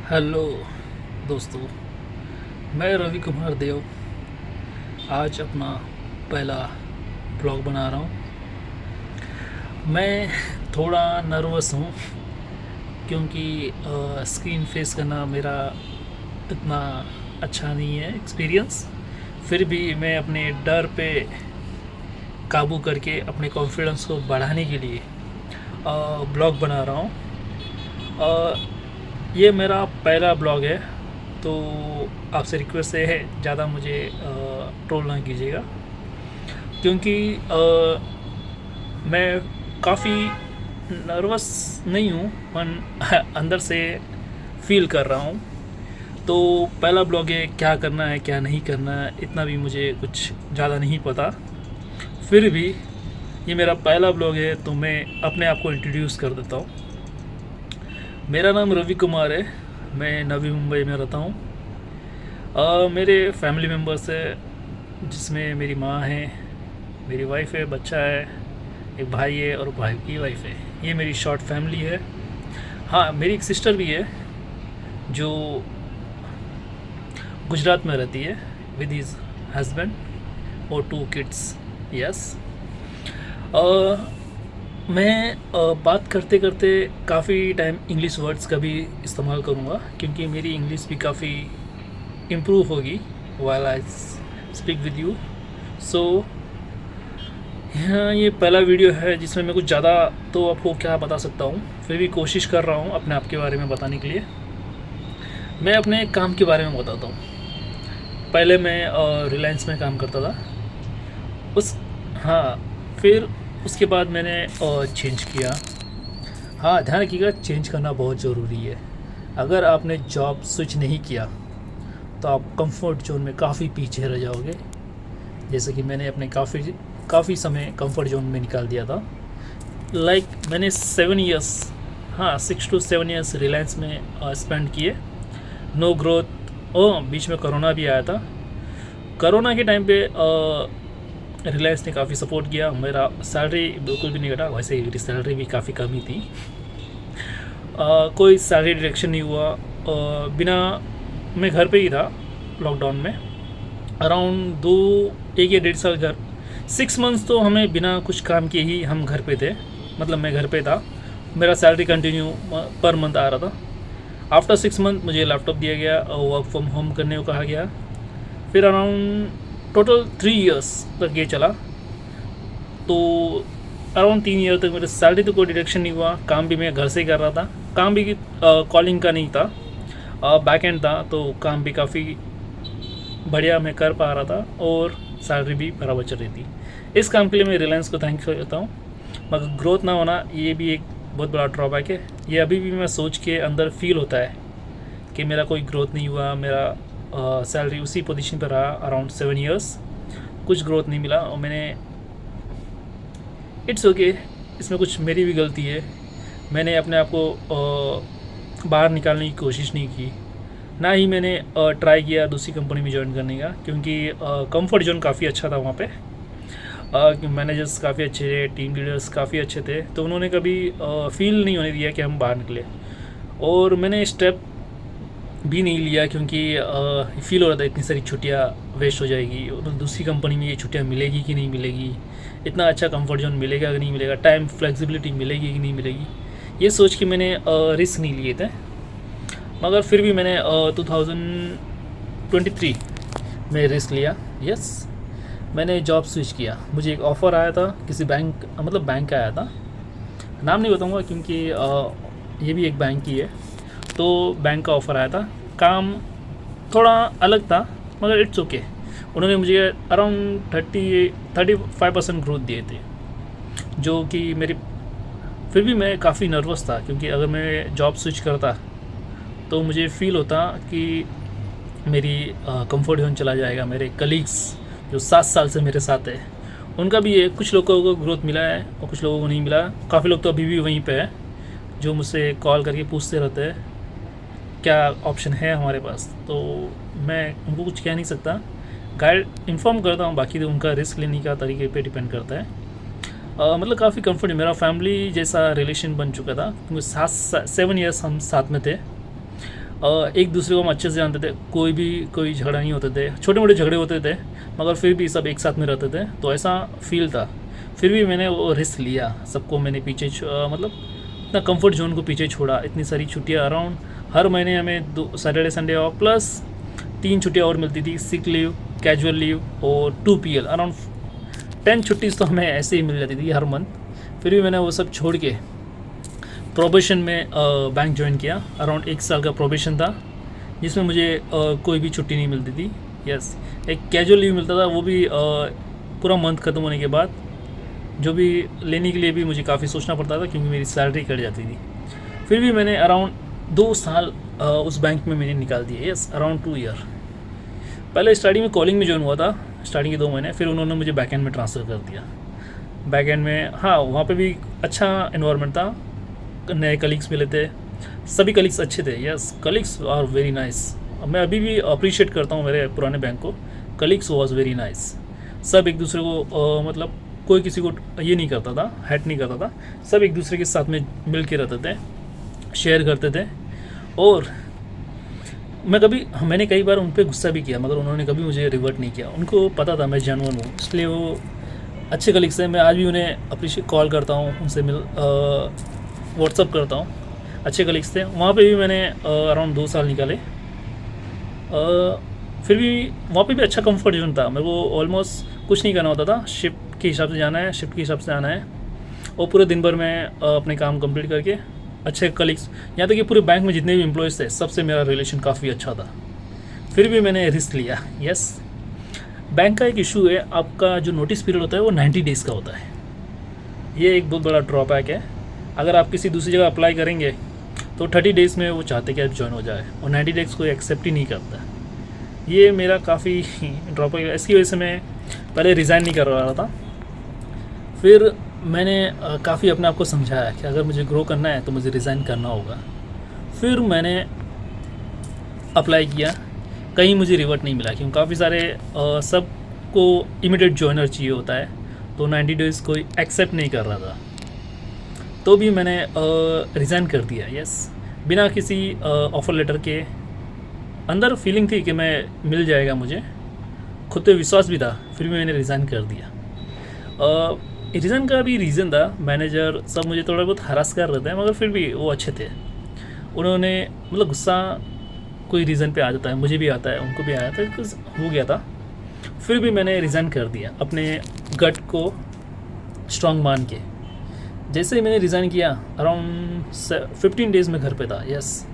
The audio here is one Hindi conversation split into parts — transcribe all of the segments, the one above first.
हेलो दोस्तों, मैं रवि कुमार देव आज अपना पहला ब्लॉग बना रहा हूँ। मैं थोड़ा नर्वस हूँ क्योंकि स्क्रीन फेस करना मेरा इतना अच्छा नहीं है एक्सपीरियंस। फिर भी मैं अपने डर पे काबू करके अपने कॉन्फिडेंस को बढ़ाने के लिए ब्लॉग बना रहा हूँ। ये मेरा पहला ब्लॉग है, तो आपसे रिक्वेस्ट है ज़्यादा मुझे ट्रोल ना कीजिएगा क्योंकि मैं काफ़ी नर्वस नहीं हूँ पर अंदर से फील कर रहा हूँ। तो पहला ब्लॉग है, क्या करना है क्या नहीं करना है इतना भी मुझे कुछ ज़्यादा नहीं पता। फिर भी ये मेरा पहला ब्लॉग है तो मैं अपने आप को इंट्रोड्यूस कर देता हूँ। मेरा नाम रवि कुमार है, मैं नवी मुंबई में रहता हूँ। मेरे फैमिली मेम्बर्स है जिसमें मेरी माँ है, मेरी वाइफ है, बच्चा है, एक भाई है और भाई की वाइफ है। ये मेरी शॉर्ट फैमिली है। हाँ, मेरी एक सिस्टर भी है जो गुजरात में रहती है विद हिज हस्बैंड और 2 किड्स। यस। मैं बात करते करते काफ़ी टाइम इंग्लिश वर्ड्स का भी इस्तेमाल करूँगा क्योंकि मेरी इंग्लिश भी काफ़ी इम्प्रूव होगी while I speak with you. So यहाँ ये पहला वीडियो है जिसमें मैं कुछ ज़्यादा तो आपको क्या बता सकता हूँ, फिर भी कोशिश कर रहा हूँ अपने आप के बारे में बताने के लिए। मैं अपने काम के बारे में बताता हूँ। पहले मैं रिलायंस में काम करता था। उस हाँ, फिर उसके बाद मैंने चेंज किया। हाँ, ध्यान रखिएगा, चेंज करना बहुत ज़रूरी है। अगर आपने जॉब स्विच नहीं किया तो आप कंफर्ट जोन में काफ़ी पीछे रह जाओगे। जैसे कि मैंने अपने काफ़ी समय कंफर्ट जोन में निकाल दिया था। मैंने 7 ईयर्स, हाँ 6 to 7 ईयर्स रिलायंस में स्पेंड किए। No growth. बीच में कोरोना भी आया था। कोरोना के टाइम पे रिलायंस ने काफ़ी सपोर्ट किया। मेरा सैलरी बिल्कुल भी नहीं घटा, वैसे मेरी सैलरी भी काफ़ी कम ही थी। कोई सैलरी डिडक्शन नहीं हुआ। बिना, मैं घर पे ही था लॉकडाउन में अराउंड 1 या 1.5 साल घर। 6 मंथ्स तो हमें बिना कुछ काम किए ही हम घर पे थे, मतलब मैं घर पे था। मेरा सैलरी कंटिन्यू पर मंथ आ रहा था। आफ्टर 6 मंथ मुझे लैपटॉप दिया गया और वर्क फ्रॉम होम करने को कहा गया। फिर अराउंड टोटल 3 इयर्स तक ये चला। तो अराउंड 3 ईयर तक मेरे सैलरी तो कोई डिडक्शन नहीं हुआ। काम भी मैं घर से ही कर रहा था। काम भी कॉलिंग का नहीं था, बैक एंड था, तो काम भी काफ़ी बढ़िया मैं कर पा रहा था और सैलरी भी बराबर चल रही थी। इस काम के लिए मैं रिलायंस को थैंक करता हूँ। मगर ग्रोथ ना होना ये भी एक बहुत बड़ा ड्रॉबैक है। ये अभी भी मैं सोच के अंदर फील होता है कि मेरा कोई ग्रोथ नहीं हुआ। मेरा सैलरी उसी पोजीशन पर रहा अराउंड 7 ईयर्स, कुछ ग्रोथ नहीं मिला। और मैंने इट्स ओके, इसमें कुछ मेरी भी गलती है। मैंने अपने आप को बाहर निकालने की कोशिश नहीं की, ना ही मैंने ट्राई किया दूसरी कंपनी में ज्वाइन करने का क्योंकि कंफर्ट जोन काफ़ी अच्छा था वहाँ पे। मैनेजर्स काफ़ी अच्छे थे, टीम लीडर्स काफ़ी अच्छे थे, तो उन्होंने कभी फील नहीं होने दिया कि हम बाहर निकले। और मैंने स्टेप भी नहीं लिया क्योंकि फील हो रहा था इतनी सारी छुट्टियाँ वेस्ट हो जाएगी और दूसरी कंपनी में ये छुट्टियाँ मिलेगी कि नहीं मिलेगी, इतना अच्छा कंफर्ट जोन मिलेगा कि नहीं मिलेगा, टाइम फ्लेक्सिबिलिटी मिलेगी कि नहीं मिलेगी, ये सोच के मैंने रिस्क नहीं लिए थे। मगर फिर भी मैंने 2023 में रिस्क लिया। यस, मैंने जॉब स्विच किया। मुझे एक ऑफ़र आया था किसी बैंक, मतलब बैंक का आया था, नाम नहीं बताऊंगा क्योंकि ये भी एक बैंक ही है। तो बैंक का ऑफ़र आया था, काम थोड़ा अलग था मगर इट्स ओके। उन्होंने मुझे अराउंड 35% ग्रोथ दिए थे, जो कि मेरी, फिर भी मैं काफ़ी नर्वस था क्योंकि अगर मैं जॉब स्विच करता तो मुझे फ़ील होता कि मेरी कंफर्ट जोन चला जाएगा। मेरे कलीग्स जो 7 साल से मेरे साथ है उनका भी है, कुछ लोगों को ग्रोथ मिला है और कुछ लोगों को नहीं मिला। काफ़ी लोग तो अभी भी वहीं पे है जो मुझसे कॉल करके पूछते रहते हैं क्या ऑप्शन है हमारे पास। तो मैं उनको कुछ कह नहीं सकता, गाइड इन्फॉर्म करता हूँ, बाकी तो उनका रिस्क लेने का तरीके पे डिपेंड करता है। मतलब काफ़ी कंफर्ट, मेरा फैमिली जैसा रिलेशन बन चुका था क्योंकि 7 ईयर्स हम साथ में थे। एक दूसरे को हम अच्छे से जानते थे, कोई झगड़ा नहीं होते थे, छोटे मोटे झगड़े होते थे मगर फिर भी सब एक साथ में रहते थे, तो ऐसा फील था। फिर भी मैंने वो रिस्क लिया, सबको मैंने पीछे मतलब इतना कंफर्ट जोन को पीछे छोड़ा। इतनी सारी छुट्टियाँ अराउंड हर महीने हमें 2 सैटरडे संडे ऑफ प्लस 3 छुट्टियाँ और मिलती थी, सिक लीव, कैजुअल लीव और 2 PL। अराउंड 10 छुट्टीज़ तो हमें ऐसे ही मिल जाती थी हर मंथ। फिर भी मैंने वो सब छोड़ के प्रोबेशन में बैंक ज्वाइन किया। अराउंड 1 साल का प्रोबेशन था जिसमें मुझे कोई भी छुट्टी नहीं मिलती थी। यस, एक कैजुअल लीव मिलता था, वो भी पूरा मंथ ख़त्म होने के बाद, जो भी लेने के लिए भी मुझे काफ़ी सोचना पड़ता था क्योंकि मेरी सैलरी कट जाती थी। फिर भी मैंने अराउंड 2 साल उस बैंक में मैंने निकाल दिए। Yes, around 2 year. पहले स्टार्टिंग में कॉलिंग में ज्वाइन हुआ था, स्टार्टिंग के 2 महीने, फिर उन्होंने मुझे बैक एंड में ट्रांसफ़र कर दिया। बैक एंड में हाँ, वहाँ पे भी अच्छा इन्वायरमेंट था, नए कलीग्स मिले थे, सभी कलीग्स अच्छे थे। Yes, colleagues are very nice. मैं अभी भी अप्रिशिएट करता हूँ मेरे पुराने बैंक को। Colleagues was very nice. सब एक दूसरे को मतलब कोई किसी को ये नहीं करता था, हैट नहीं करता था, सब एक दूसरे के साथ में मिल के रहते थे, शेयर करते थे। और मैंने कई बार उन पर गुस्सा भी किया मगर उन्होंने कभी मुझे रिवर्ट नहीं किया। उनको पता था मैं जेन्युइन हूँ, इसलिए वो अच्छे कलीग्स हैं। मैं आज भी उन्हें अप्रिशिएट कॉल करता हूँ, उनसे व्हाट्सअप करता हूँ। अच्छे कलीग्स थे। वहाँ पे भी मैंने अराउंड 2 साल निकाले। फिर भी वहाँ पे भी अच्छा कंफर्ट जोन था। मेरे को ऑलमोस्ट कुछ नहीं करना होता था, शिफ्ट के हिसाब से जाना है, शिफ्ट के हिसाब से आना है, और पूरे दिन भर में अपने काम कंप्लीट करके अच्छे कलीग्स, यहाँ तक कि पूरे बैंक में जितने भी एम्प्लॉयज़ थे सबसे मेरा रिलेशन काफ़ी अच्छा था। फिर भी मैंने रिस्क लिया। यस, बैंक का एक इशू है, आपका जो नोटिस पीरियड होता है वो 90 डेज़ का होता है। ये एक बहुत बड़ा ड्रॉबैक है। अगर आप किसी दूसरी जगह अप्लाई करेंगे तो 30 डेज़ में वो चाहते कि आप ज्वाइन हो जाए, और 90 डेज़ को एक्सेप्ट ही नहीं करता। ये मेरा काफ़ी ड्रॉबैक है। इसकी वजह से मैं पहले रिज़ाइन नहीं कर रहा था। फिर मैंने काफ़ी अपने आप को समझाया कि अगर मुझे ग्रो करना है तो मुझे रिज़ाइन करना होगा। फिर मैंने अप्लाई किया, कहीं मुझे रिवर्ट नहीं मिला क्योंकि काफ़ी सारे सबको इमीडिएट जॉइनर चाहिए होता है, तो 90 डेज़ कोई एक्सेप्ट नहीं कर रहा था। तो भी मैंने रिज़ाइन कर दिया। यस, बिना किसी ऑफ़र लेटर के। अंदर फीलिंग थी कि मैं मिल जाएगा, मुझे खुद पे विश्वास भी था, फिर भी मैंने रिज़ाइन कर दिया। रिज़ाइन का भी रीज़न था, मैनेजर सब मुझे थोड़ा बहुत हरास कर रहे थे मगर फिर भी वो अच्छे थे। उन्होंने मतलब गुस्सा कोई रीज़न पे आ जाता है, मुझे भी आता है, उनको भी आया था, कुछ हो गया था। फिर भी मैंने रिज़ाइन कर दिया, अपने गट को स्ट्रांग मान के। जैसे ही मैंने रिज़ाइन किया अराउंड 15 डेज़ में घर पे था। यस,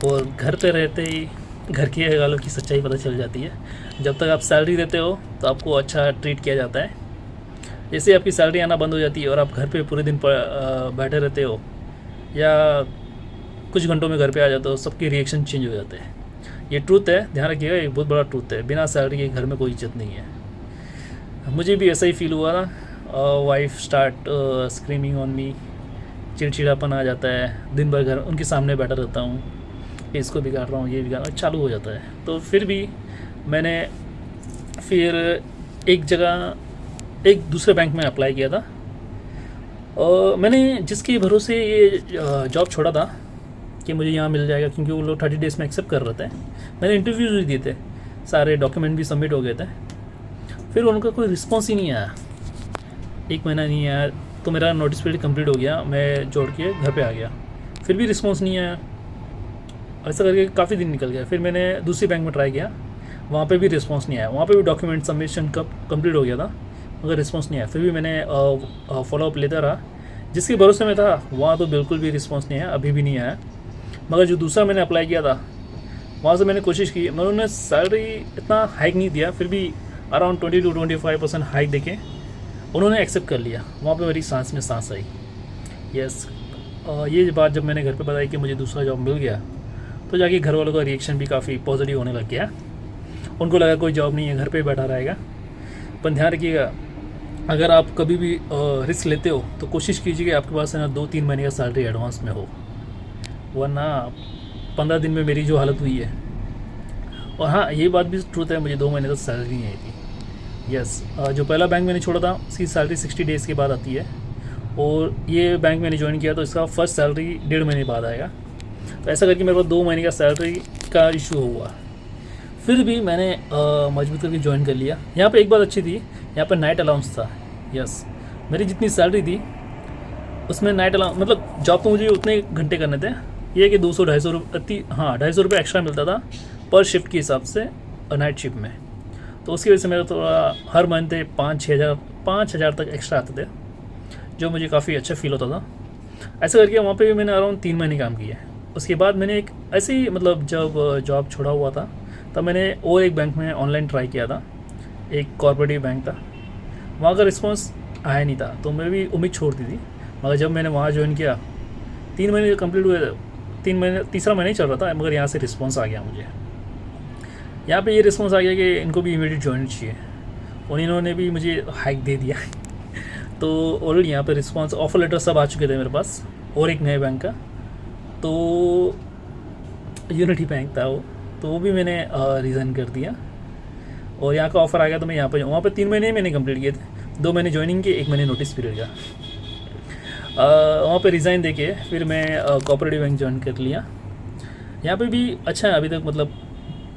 और घर पे रहते ही घर के वालों की सच्चाई पता चल जाती है। जब तक आप सैलरी देते हो तो आपको अच्छा ट्रीट किया जाता है। जैसे आपकी सैलरी आना बंद हो जाती है और आप घर पे पूरे दिन बैठे रहते हो या कुछ घंटों में घर पे आ जाते हो, सबके रिएक्शन चेंज हो जाते हैं। ये ट्रूथ है, ध्यान रखिएगा, एक बहुत बड़ा ट्रूथ है। बिना सैलरी के घर में कोई इज्जत नहीं है। मुझे भी ऐसा ही फील हुआ ना। Wife start screaming on me, चिड़चिड़ापन आ जाता है, दिन भर घर उनके सामने बैठा रहता हूँ, इसको बिगाड़ रहा हूँ, ये बिगाड़ रहा हूँ, चालू हो जाता है। तो फिर भी मैंने एक जगह एक दूसरे बैंक में अप्लाई किया था। मैंने जिसके भरोसे ये जॉब छोड़ा था कि मुझे यहाँ मिल जाएगा, क्योंकि वो लोग 30 डेज़ में एक्सेप्ट कर रहे थे। मैंने इंटरव्यूज़ भी दिए थे, सारे डॉक्यूमेंट भी सबमिट हो गए थे, फिर उनका कोई रिस्पॉन्स ही नहीं आया। 1 महीना नहीं आया तो मेरा नोटिस पीरियड कंप्लीट हो गया, मैं जोड़ के घर पे आ गया, फिर भी रिस्पॉन्स नहीं आया। ऐसा करके काफ़ी दिन निकल गया। फिर मैंने दूसरी बैंक में ट्राई किया, वहाँ पे भी रिस्पॉन्स नहीं आया। वहाँ पे भी डॉक्यूमेंट सबमिशन कंप्लीट हो गया था मगर रिस्पॉन्स नहीं आया। फिर भी मैंने फॉलोअप लेता रहा। जिसके भरोसे में था वहाँ तो बिल्कुल भी रिस्पॉन्स नहीं आया, अभी भी नहीं आया। मगर जो दूसरा मैंने अप्लाई किया था वहाँ से मैंने कोशिश की, मगर उन्होंने सैलरी इतना हाइक नहीं दिया, फिर भी अराउंड 20 to 25% हाइक देके उन्होंने एक्सेप्ट कर लिया। वहाँ पे मेरी सांस में सांस आई। यस, ये बात जब मैंने घर पे बताई कि मुझे दूसरा जॉब मिल गया तो जाके घर वालों का रिएक्शन भी काफ़ी पॉजिटिव होने लग गया। उनको लगा कोई जॉब नहीं है, घर पे बैठा रहेगा। पर ध्यान रखिएगा, अगर आप कभी भी रिस्क लेते हो तो कोशिश कीजिए कि आपके पास है ना 2-3 महीने का सैलरी एडवांस में हो, वरना 15 दिन में मेरी जो हालत हुई है। और हाँ, ये बात भी ट्रूथ है, मुझे 2 महीने तक सैलरी नहीं आई थी। यस, जो पहला बैंक मैंने छोड़ा था उसकी सैलरी 60 डेज़ के बाद आती है, और ये बैंक मैंने ज्वाइन किया तो इसका फर्स्ट सैलरी 1.5 महीने बाद आएगा। तो ऐसा करके मेरे पास 2 महीने का सैलरी का इशू हुआ। फिर भी मैंने मजबूत करके ज्वाइन कर लिया। यहाँ पे एक बात अच्छी थी, यहाँ पे नाइट अलाउंस था। यस, मेरी जितनी सैलरी थी उसमें नाइट अलाउंस, मतलब जॉब तो मुझे उतने घंटे करने थे, ये है कि 200-250 रुपये, हाँ 250 रुपये एक्स्ट्रा मिलता था पर शिफ्ट के हिसाब से नाइट शिफ्ट में। तो उसकी वजह से मेरा थोड़ा हर महीने 5,000 तक एक्स्ट्रा आते थे, जो मुझे काफ़ी अच्छा फील होता था। ऐसा करके वहाँ पे भी मैंने अराउंड 3 महीने काम किया। उसके बाद मैंने एक ऐसे ही, मतलब जब जॉब छोड़ा हुआ था तब मैंने और एक बैंक में ऑनलाइन ट्राई किया था, एक कॉर्पोरेटिव बैंक था। वहाँ का रिस्पॉन्स आया नहीं था तो मैं भी उम्मीद छोड़ दी थी। मगर जब मैंने वहाँ ज्वाइन किया, 3 महीने कंप्लीट हुए, 3 महीने, तीसरा महीना ही चल रहा था, मगर यहाँ से रिस्पॉन्स आ गया मुझे। यहाँ पे ये रिस्पॉन्स आ गया कि इनको भी इमीडिएट ज्वाइन चाहिए, और इन्होंने भी मुझे हाइक दे दिया। तो ऑलरेडी यहाँ पे रिस्पॉन्स, ऑफर लेटर सब आ चुके थे मेरे पास, और एक नए बैंक का, तो यूनिटी बैंक था वो, तो वो भी मैंने रिज़ाइन कर दिया और यहाँ का ऑफ़र आ गया। तो मैं यहाँ पे, वहाँ पे 3 महीने मैंने कंप्लीट किए थे, 2 महीने ज्वाइनिंग के, 1 महीने नोटिस पीरियड का। वहाँ पे रिज़ाइन देके फिर मैं कोऑपरेटिव बैंक ज्वाइन कर लिया। यहाँ पे भी अच्छा है अभी तक, मतलब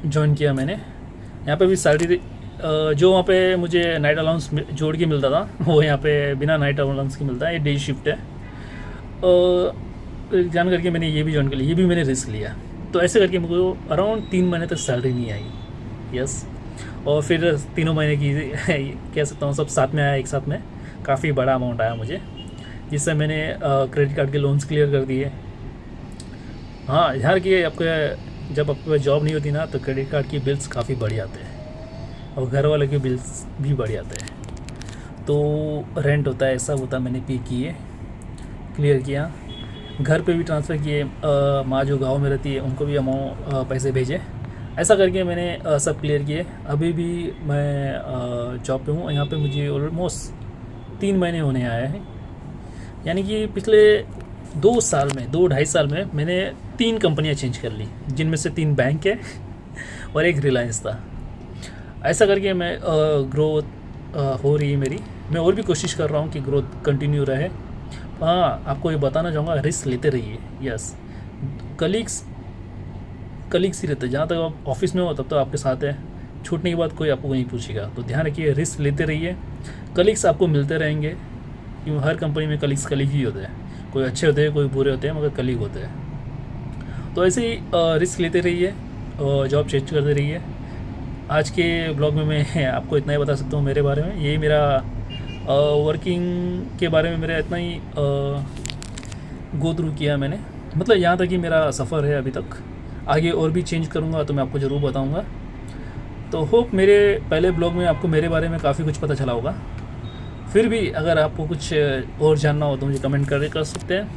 ज्वाइन किया मैंने। यहाँ पे भी सैलरी जो वहाँ पे मुझे नाइट अलाउंस जोड़ के मिलता था, वो यहाँ पे बिना नाइट अलाउंस के मिलता है। ये डे शिफ्ट है। जान करके मैंने ये भी ज्वाइन कर लिया, ये भी मैंने रिस्क लिया। तो ऐसे करके मुझको अराउंड 3 महीने तक सैलरी नहीं आई। यस, और फिर तीनों महीने की कह सकता हूँ सब साथ में आया, एक साथ में काफ़ी बड़ा अमाउंट आया मुझे, जिससे मैंने क्रेडिट कार्ड के लोन्स क्लियर कर दिए। हाँ, यार कि आपके जब आपके पास जॉब नहीं होती ना, तो क्रेडिट कार्ड की बिल्स काफ़ी बढ़ जाते हैं और घर वाले के बिल्स भी बढ़ जाते हैं। तो रेंट होता है, सब होता है, मैंने पे किए, क्लियर किया। घर पे भी ट्रांसफ़र किए, माँ जो गांव में रहती है उनको भी अमाउंट पैसे भेजे। ऐसा करके मैंने सब क्लियर किए। अभी भी मैं जॉब पे हूँ। यहाँ पे मुझे ऑलमोस्ट 3 महीने होने आए हैं, यानी कि पिछले 2-2.5 साल में मैंने 3 कंपनियाँ चेंज कर ली, जिनमें से 3 बैंक है और एक रिलायंस था। ऐसा करके मैं ग्रोथ हो रही है मेरी। मैं और भी कोशिश कर रहा हूँ कि ग्रोथ कंटिन्यू रहे। हाँ, आपको ये बताना चाहूँगा, रिस्क लेते रहिए। यस, कलीग्स ही रहते हैं। जहाँ तक आप ऑफिस में हो तब तो आपके साथ है, छूटने के बाद कोई आपको नहीं पूछेगा। तो ध्यान रखिए, रिस्क लेते रहिए। कलीग्स आपको मिलते रहेंगे, क्योंकि हर कंपनी में कलीग ही होते हैं। कोई अच्छे होते हैं, कोई बुरे होते हैं, मगर कलीग होते हैं। तो ऐसे ही रिस्क लेते रहिए और जॉब चेंज करते रहिए। आज के ब्लॉग में मैं आपको इतना ही बता सकता हूँ मेरे बारे में। यही मेरा वर्किंग के बारे में मेरा इतना ही गो थ्रू किया मैंने, मतलब यहाँ तक ही मेरा सफ़र है अभी तक। आगे और भी चेंज करूँगा तो मैं आपको ज़रूर बताऊँगा। तो होप मेरे पहले ब्लॉग में आपको मेरे बारे में काफ़ी कुछ पता चला होगा। फिर भी अगर आपको कुछ और जानना हो तो मुझे कमेंट कर सकते हैं,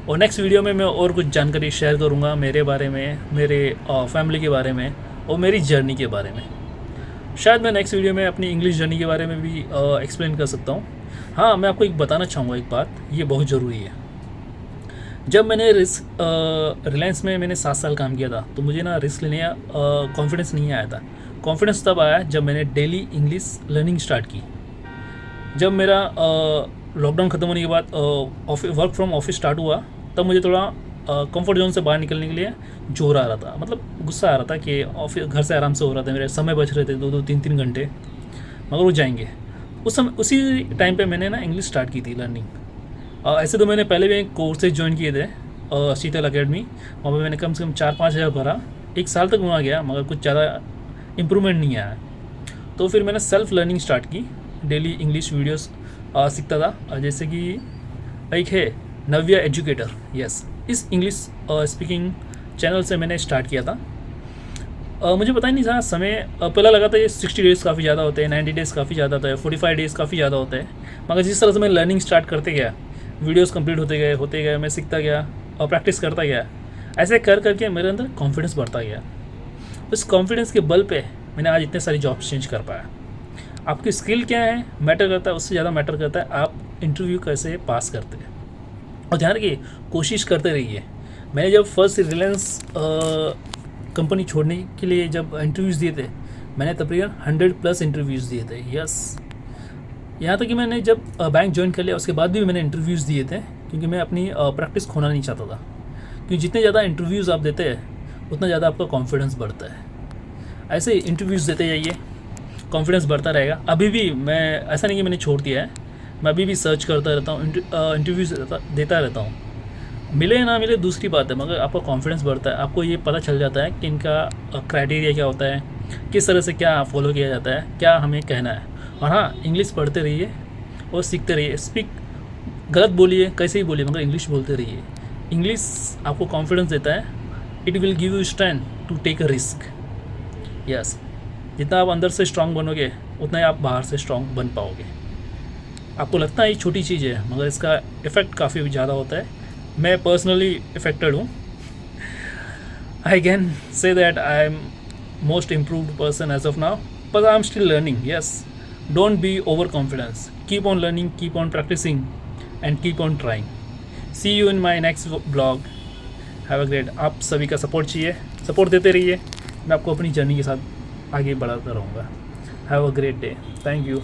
और नेक्स्ट वीडियो में मैं और कुछ जानकारी शेयर करूँगा मेरे बारे में, मेरे फैमिली के बारे में और मेरी जर्नी के बारे में। शायद मैं नेक्स्ट वीडियो में अपनी इंग्लिश जर्नी के बारे में भी एक्सप्लेन कर सकता हूँ। हाँ, मैं आपको एक बताना चाहूँगा एक बात, ये बहुत ज़रूरी है। जब मैंने रिलायंस में मैंने 7 साल काम किया था, तो मुझे ना रिस्क लेने का कॉन्फिडेंस नहीं आया था। कॉन्फिडेंस तब आया जब मैंने डेली इंग्लिश लर्निंग स्टार्ट की। जब मेरा लॉकडाउन ख़त्म होने के बाद वर्क फ्रॉम ऑफिस स्टार्ट हुआ, तब मुझे थोड़ा कंफर्ट जोन से बाहर निकलने के लिए जोर आ रहा था, मतलब गुस्सा आ रहा था कि ऑफिस घर से आराम से हो रहा था, मेरे समय बच रहे थे 2-2, 3-3 घंटे, मगर वो जाएंगे। उसी टाइम पे मैंने ना इंग्लिश स्टार्ट की थी लर्निंग। ऐसे तो मैंने पहले भी कोर्सेज ज्वाइन किए थे शीतल अकेडमी, वहाँ पर मैंने कम से कम 4-5 हज़ार भरा, 1 साल तक वहाँ गया, मगर कुछ ज़्यादा इम्प्रूवमेंट नहीं आया। तो फिर मैंने सेल्फ लर्निंग स्टार्ट की, डेली इंग्लिश वीडियोस सीखता था। जैसे कि एक है नव्या एजुकेटर, यस, इस इंग्लिश स्पीकिंग चैनल से मैंने स्टार्ट किया था। मुझे पता ही नहीं था समय, पहला लगा था ये 60 डेज़ काफ़ी ज़्यादा होते हैं, 90 डेज़ काफ़ी ज़्यादा होता है, 45 डेज़ काफ़ी ज़्यादा होते हैं। मगर जिस तरह से मैं लर्निंग स्टार्ट करते गया, वीडियोस कंप्लीट होते गए, मैं सीखता गया और प्रैक्टिस करता गया, ऐसे कर करके मेरे अंदर कॉन्फिडेंस बढ़ता गया। उस कॉन्फिडेंस के बल पे मैंने आज इतने सारी जॉब्स चेंज कर पाया। आपकी स्किल क्या है मैटर करता है, उससे ज़्यादा मैटर करता है आप इंटरव्यू कैसे पास करते हैं। और ध्यान रखिए, कोशिश करते रहिए। मैंने जब फर्स्ट रिलायंस कंपनी छोड़ने के लिए जब इंटरव्यूज़ दिए थे, मैंने तकरीबन 100+ इंटरव्यूज़ दिए थे। यस, यहाँ तक कि मैंने जब बैंक ज्वाइन कर लिया उसके बाद भी मैंने इंटरव्यूज़ दिए थे, क्योंकि मैं अपनी प्रैक्टिस खोना नहीं चाहता था। क्योंकि जितने ज़्यादा इंटरव्यूज़ आप देते हैं उतना ज़्यादा आपका कॉन्फिडेंस बढ़ता है। ऐसे ही इंटरव्यूज़ देते जाइए, कॉन्फिडेंस बढ़ता रहेगा। अभी भी मैं, ऐसा नहीं कि मैंने छोड़ दिया है, मैं अभी भी सर्च करता रहता हूँ, इंटरव्यूज़ देता रहता हूँ। मिले ना मिले दूसरी बात है, मगर आपका कॉन्फिडेंस बढ़ता है, आपको ये पता चल जाता है कि इनका क्राइटेरिया क्या होता है, किस तरह से क्या फॉलो किया जाता है, क्या हमें कहना है। और हाँ, इंग्लिश पढ़ते रहिए और सीखते रहिए। स्पीक गलत बोलिए, कैसे ही बोलिए, मगर इंग्लिश बोलते रहिए। इंग्लिश आपको कॉन्फिडेंस देता है, it will give you strength to take a risk. Yes, जितना आप अंदर से स्ट्रांग बनोगे उतना ही आप बाहर से स्ट्रांग बन पाओगे। आपको लगता है ये छोटी चीज़ है, मगर इसका इफ़ेक्ट काफ़ी ज़्यादा होता है। मैं पर्सनली इफ़ेक्टेड हूँ। I can say that I am most improved person as of now, but I am still learning. Yes, don't be over confidence, keep on learning, keep on practising and keep on trying. See you in my next blog. Have a great. आप सभी का सपोर्ट चाहिए, सपोर्ट देते रहिए, मैं आपको अपनी जर्नी के साथ आगे बढ़ाता रहूँगा। Have a great day. Thank you.